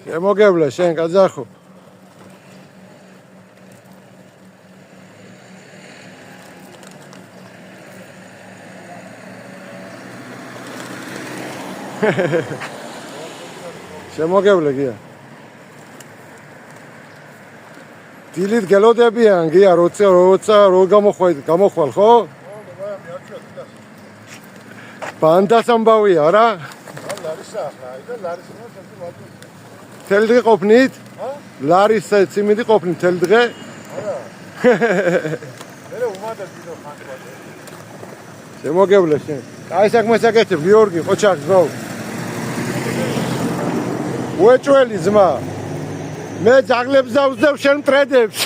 შემოგევლე შენ კაძახო. შემოგევლე გია. დილით გელოდებიან გია როცა რო გამოხვალ ხო? ბანდას ამბავია რა? თელ დღე ყოფნით? ლარის ციმიდი ყოფნით თელ დღე? არა. მე უმადად ვიდო ხანს. შემოგევლე შენ. აი საქმეს აკეთებ გიორგი ყოჩაკს რო. უეჭველი ძმა. მე ძაღლებს დავსდევ შენ მტრედებს.